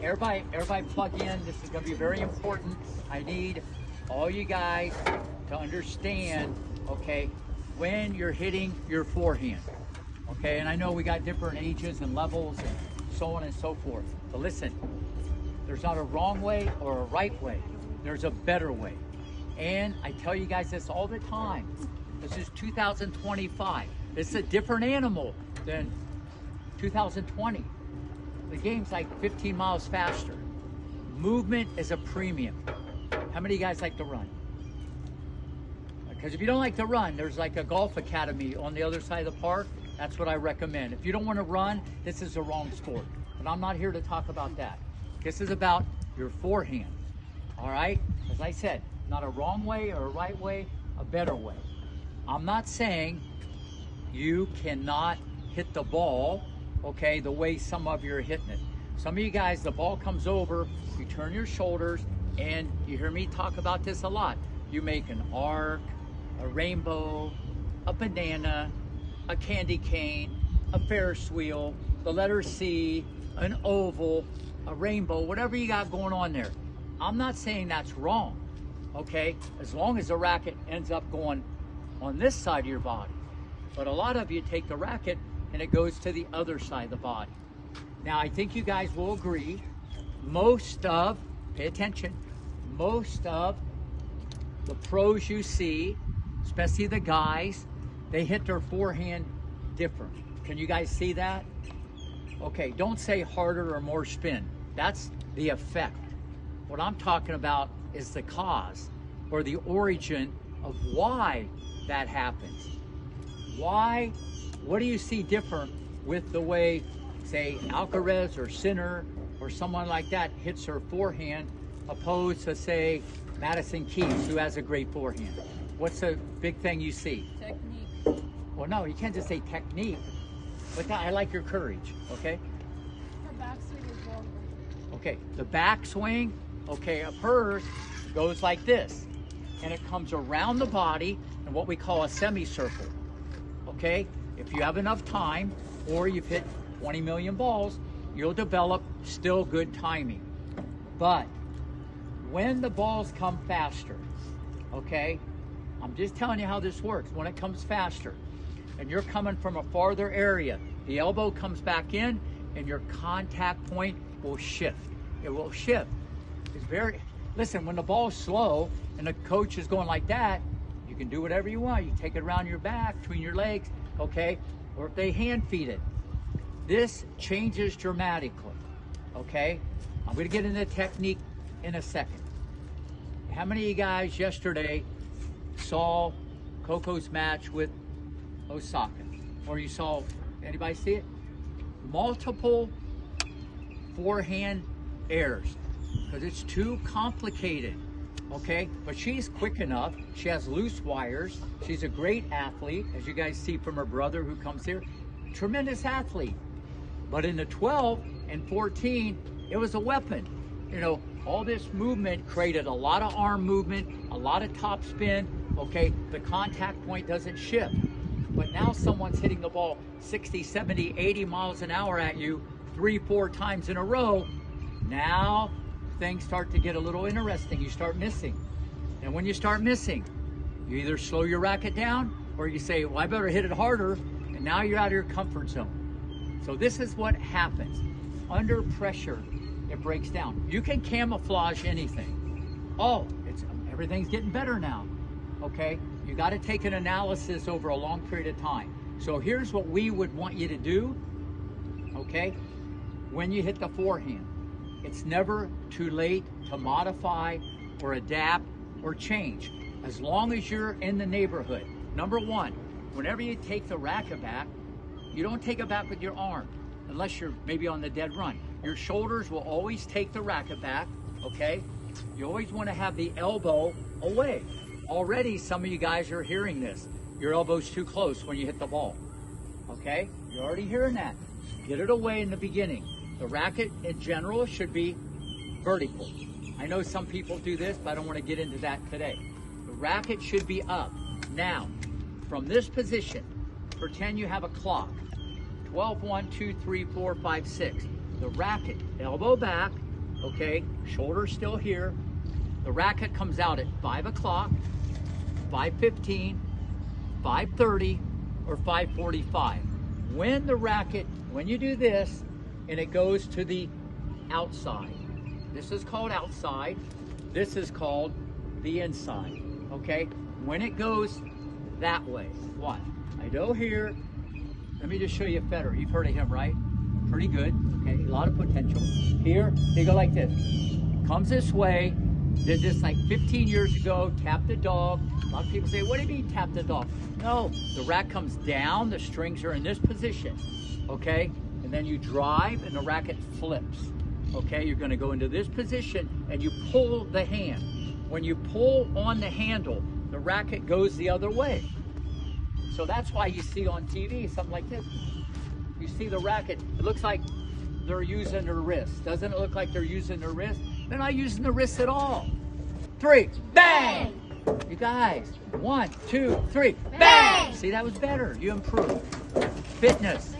everybody plug in. This is going to be very important. I need all you guys to understand, okay, when you're hitting your forehand. Okay, and I know we got different ages and levels and so on and so forth. But listen, there's not a wrong way or a right way. There's a better way. And I tell you guys this all the time. This is 2025. This is a different animal than 2020. The game's like 15 miles faster. Movement is a premium. How many of you guys like to run? Because if you don't like to run, there's like a golf academy on the other side of the park. That's what I recommend. If you don't want to run, this is the wrong sport. But I'm not here to talk about that. This is about your forehand. All right? As I said, not a wrong way or a right way, a better way. I'm not saying you cannot hit the ball, okay, the way some of you are hitting it. Some of you guys, the ball comes over, you turn your shoulders, and you hear me talk about this a lot. You make an arc, a rainbow, a banana, a candy cane, a Ferris wheel, the letter C, an oval, a rainbow, whatever you got going on there. I'm not saying that's wrong, okay? As long as the racket ends up going on this side of your body. But a lot of you take the racket and it goes to the other side of the body. Now, I think you guys will agree, pay attention, most of the pros you see, especially the guys, they hit their forehand different. Can you guys see that? Okay, don't say harder or more spin. That's the effect. What I'm talking about is the cause or the origin of why that happens. Why? What do you see different with the way, say, Alcaraz or Sinner or someone like that hits her forehand opposed to, say, Madison Keys, who has a great forehand? What's the big thing you see? Technique. Well, no, you can't just say technique, but I like your courage, okay? Her backswing is longer. Okay, the backswing, okay, of hers goes like this, and it comes around the body in what we call a semicircle, okay? If you have enough time, or you've hit 20 million balls, you'll develop still good timing. But when the balls come faster, okay, I'm just telling you how this works. When it comes faster and you're coming from a farther area, the elbow comes back in and your contact point will shift. It will shift. Listen, when the ball's slow and the coach is going like that, you can do whatever you want. You take it around your back, between your legs, okay? Or if they hand feed it. This changes dramatically, okay? I'm gonna get into technique in a second. How many of you guys yesterday saw Coco's match with Osaka? Or you saw, anybody see it? Multiple forehand errors, because it's too complicated, okay? But she's quick enough. She has loose wires. She's a great athlete, as you guys see from her brother who comes here. Tremendous athlete. But in the 12 and 14, it was a weapon. You know, all this movement created a lot of arm movement, a lot of top spin, okay? The contact point doesn't shift. But now someone's hitting the ball 60, 70, 80 miles an hour at you 3-4 times in a row. Now things start to get a little interesting. You start missing. And when you start missing, you either slow your racket down or you say, well, I better hit it harder. And now you're out of your comfort zone. So this is what happens. Under pressure, it breaks down. You can camouflage anything. Oh, everything's getting better now. Okay, you got to take an analysis over a long period of time. So here's what we would want you to do, okay? When you hit the forehand, it's never too late to modify or adapt or change, as long as you're in the neighborhood. Number one, whenever you take the racket back, you don't take it back with your arm, unless you're maybe on the dead run. Your shoulders will always take the racket back, okay? You always want to have the elbow away. Already, some of you guys are hearing this. Your elbow's too close when you hit the ball, okay? You're already hearing that. Get it away in the beginning. The racket, in general, should be vertical. I know some people do this, but I don't want to get into that today. The racket should be up. Now, from this position, pretend you have a clock. 12, 1, 2, 3, 4, 5, 6. The racket, elbow back, okay? Shoulder's still here. The racket comes out at 5 o'clock, 5:15, 5:30, or 5:45. When you do this, and it goes to the outside. This is called outside. This is called the inside, okay? When it goes that way, watch. I go here. Let me just show you a Federer. You've heard of him, right? Pretty good, okay? A lot of potential. Here, they go like this. Comes this way. Did this like 15 years ago, tap the dog. A lot of people say, what do you mean tap the dog? No, the racket comes down, the strings are in this position, okay? And then you drive and the racket flips, okay? You're gonna go into this position and you pull the hand. When you pull on the handle, the racket goes the other way. So that's why you see on TV something like this. You see the racket, it looks like they're using their wrist. Doesn't it look like they're using their wrist? They're not using the wrist at all. 3, bang! You guys, 1, 2, 3, bang! See, that was better. You improved. Fitness.